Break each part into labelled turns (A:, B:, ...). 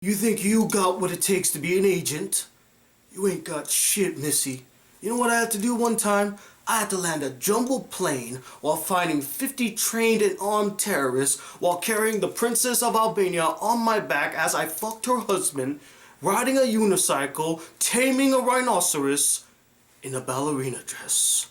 A: You think you got what it takes to be an agent? You ain't got shit, Missy. You know what I had to do one time? I had to land a jumbo plane while fighting 50 trained and armed terrorists while carrying the Princess of Albania on my back as I fucked her husband, riding a unicycle, taming a rhinoceros in a ballerina dress.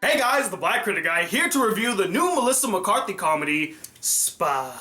A: Hey guys, the Black Critic Guy here to review the new Melissa McCarthy comedy, Spy.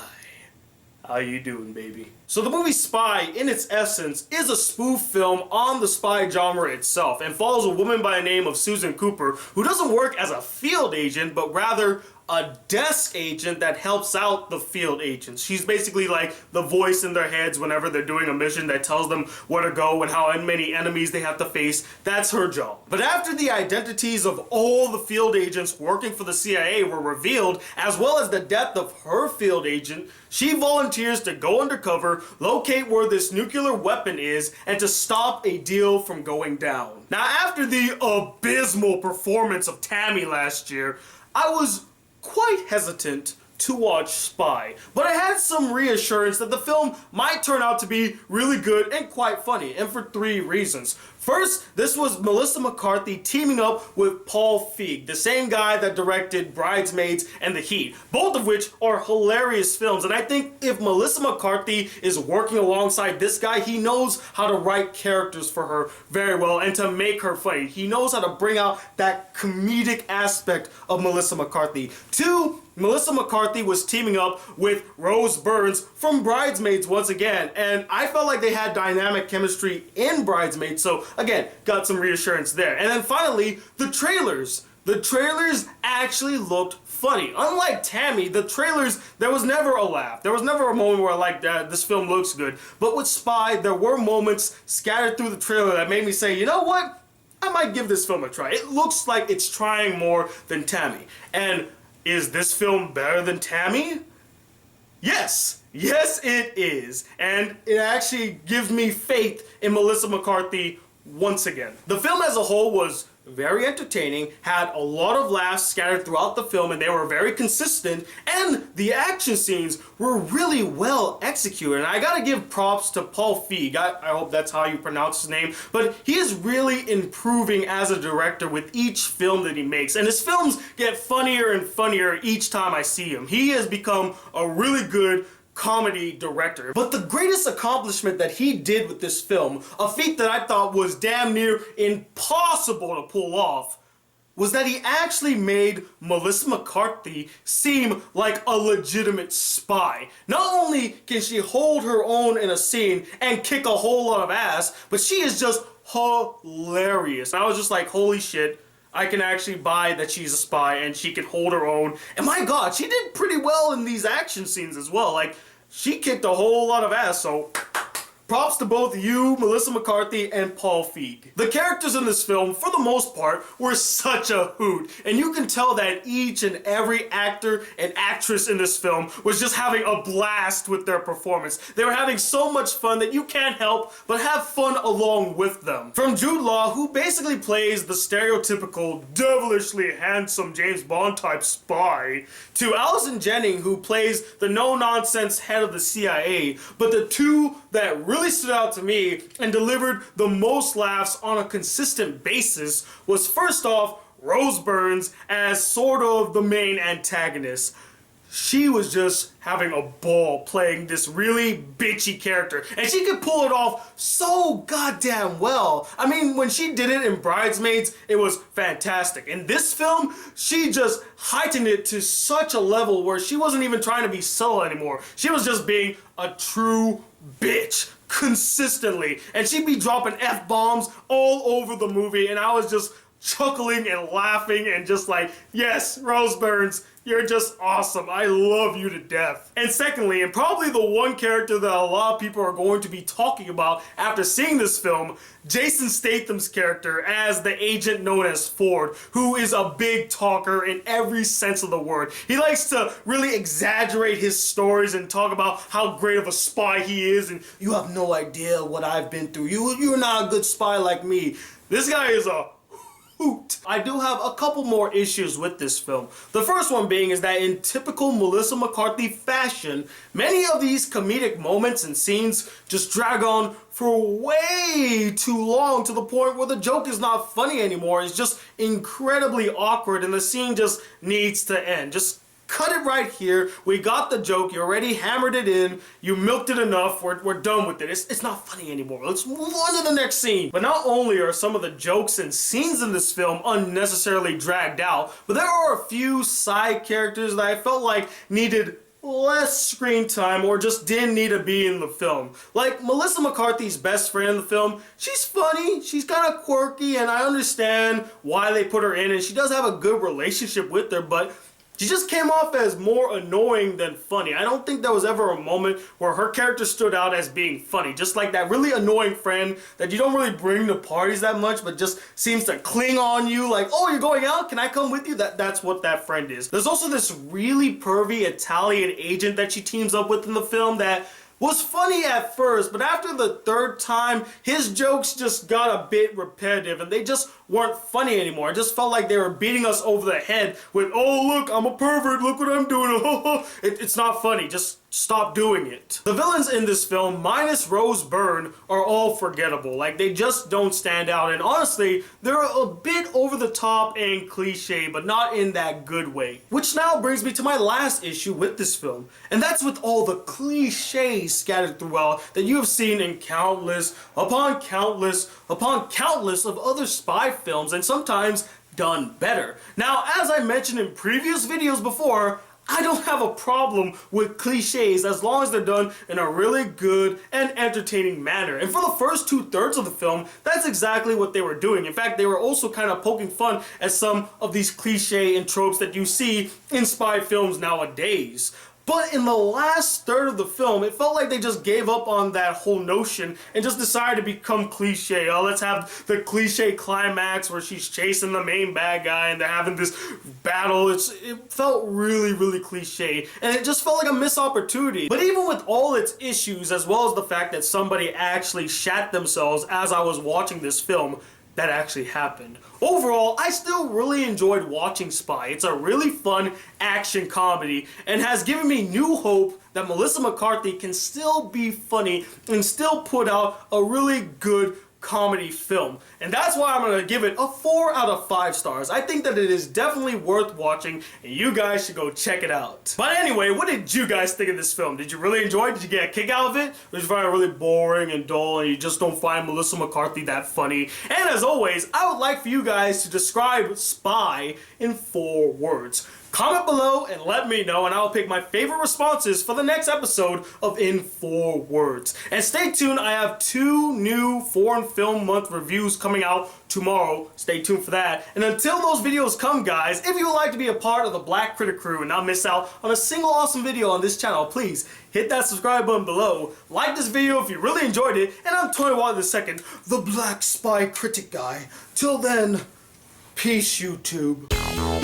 A: How you doing, baby? So the movie Spy, in its essence, is a spoof film on the spy genre itself and follows a woman by the name of Susan Cooper who doesn't work as a field agent, but rather a desk agent that helps out the field agents. She's basically like the voice in their heads whenever they're doing a mission that tells them where to go and how many enemies they have to face. That's her job. But after the identities of all the field agents working for the CIA were revealed, as well as the death of her field agent, she volunteers to go undercover, locate where this nuclear weapon is, and to stop a deal from going down. Now, after the abysmal performance of Tammy last year, I was quite hesitant to watch Spy, but I had some reassurance that the film might turn out to be really good and quite funny, and for three reasons. First, this was Melissa McCarthy teaming up with Paul Feig, the same guy that directed Bridesmaids and The Heat, both of which are hilarious films, and I think if Melissa McCarthy is working alongside this guy, he knows how to write characters for her very well and to make her funny. He knows how to bring out that comedic aspect of Melissa McCarthy. Two, Melissa McCarthy was teaming up with Rose Byrne from Bridesmaids once again, and I felt like they had dynamic chemistry in Bridesmaids, so again, got some reassurance there. And then finally, the trailers. The trailers actually looked funny. Unlike Tammy, the trailers, there was never a laugh. There was never a moment where like, this film looks good. But with Spy, there were moments scattered through the trailer that made me say, you know what? I might give this film a try. It looks like it's trying more than Tammy. And is this film better than Tammy? Yes! Yes, it is. And it actually gives me faith in Melissa McCarthy once again. The film as a whole was very entertaining, had a lot of laughs scattered throughout the film, and they were very consistent, and the action scenes were really well executed. And I gotta give props to Paul Feig. I hope that's how you pronounce his name, but he is really improving as a director with each film that he makes, and his films get funnier and funnier each time I see him. He has become a really good comedy director. But the greatest accomplishment that he did with this film, a feat that I thought was damn near impossible to pull off, was that he actually made Melissa McCarthy seem like a legitimate spy. Not only can she hold her own in a scene and kick a whole lot of ass, but she is just hilarious. And I was just like, holy shit, I can actually buy that she's a spy and she can hold her own. And my god, she did pretty well in these action scenes as well. Like, she kicked a whole lot of ass, so props to both you, Melissa McCarthy, and Paul Feig. The characters in this film, for the most part, were such a hoot, and you can tell that each and every actor and actress in this film was just having a blast with their performance. They were having so much fun that you can't help but have fun along with them. From Jude Law, who basically plays the stereotypical, devilishly handsome James Bond type spy, to Allison Jennings, who plays the no-nonsense head of the CIA, but the two that really stood out to me and delivered the most laughs on a consistent basis was, first off, Rose Byrne as sort of the main antagonist. She was just having a ball playing this really bitchy character, and she could pull it off so goddamn well. I mean, when she did it in Bridesmaids, it was fantastic. In this film, she just heightened it to such a level where she wasn't even trying to be subtle anymore. She was just being a true bitch consistently, and she'd be dropping F-bombs all over the movie, and I was just chuckling and laughing and just like, yes, Rose Byrne, you're just awesome. I love you to death. And secondly, and probably the one character that a lot of people are going to be talking about after seeing this film, Jason Statham's character as the agent known as Ford, who is a big talker in every sense of the word. He likes to really exaggerate his stories and talk about how great of a spy he is, and you have no idea what I've been through. You're not a good spy like me. This guy is a hoot. I do have a couple more issues with this film. The first one being is that in typical Melissa McCarthy fashion, many of these comedic moments and scenes just drag on for way too long, to the point where the joke is not funny anymore. It's just incredibly awkward and the scene just needs to end. Just cut it right here. We got the joke. You already hammered it in. You milked it enough. We're done with it. It's not funny anymore. Let's move on to the next scene. But not only are some of the jokes and scenes in this film unnecessarily dragged out, but there are a few side characters that I felt like needed less screen time or just didn't need to be in the film. Like Melissa McCarthy's best friend in the film, she's funny, she's kind of quirky, and I understand why they put her in, and she does have a good relationship with her, but she just came off as more annoying than funny. I don't think there was ever a moment where her character stood out as being funny. Just like that really annoying friend that you don't really bring to parties that much, but just seems to cling on you like, oh, you're going out? Can I come with you? That's what that friend is. There's also this really pervy Italian agent that she teams up with in the film that was funny at first, but after the third time, his jokes just got a bit repetitive and they just weren't funny anymore. It just felt like they were beating us over the head with, oh look, I'm a pervert, look what I'm doing. It's not funny, just stop doing it. The villains in this film, minus Rose Byrne, are all forgettable. Like, they just don't stand out, and honestly, they're a bit over the top and cliche, but not in that good way. Which now brings me to my last issue with this film, and that's with all the cliches scattered throughout that you have seen in countless upon countless upon countless of other spy films, and sometimes done better. Now, as I mentioned in previous videos before, I don't have a problem with cliches as long as they're done in a really good and entertaining manner. And for the first 2/3 of the film, that's exactly what they were doing. In fact, they were also kind of poking fun at some of these cliches and tropes that you see in spy films nowadays. But in the last third of the film, it felt like they just gave up on that whole notion and just decided to become cliche. Oh, let's have the cliche climax where she's chasing the main bad guy and they're having this battle. It felt really, really cliche. And it just felt like a missed opportunity. But even with all its issues, as well as the fact that somebody actually shat themselves as I was watching this film, that actually happened. Overall, I still really enjoyed watching Spy. It's a really fun action comedy and has given me new hope that Melissa McCarthy can still be funny and still put out a really good comedy film. And that's why I'm going to give it a 4 out of 5 stars. I think that it is definitely worth watching and you guys should go check it out. But anyway, what did you guys think of this film? Did you really enjoy it? Did you get a kick out of it? Or did you find it really boring and dull and you just don't find Melissa McCarthy that funny? And as always, I would like for you guys to describe Spy in 4 words. Comment below and let me know, and I'll pick my favorite responses for the next episode of In 4 Words. And stay tuned, I have 2 new Foreign Film Month reviews coming out tomorrow. Stay tuned for that. And until those videos come, guys, if you would like to be a part of the Black Critic crew and not miss out on a single awesome video on this channel, please hit that subscribe button below. Like this video if you really enjoyed it, and I'm Tony Watt II, the Black Spy Critic Guy. Till then, peace, YouTube. Wow.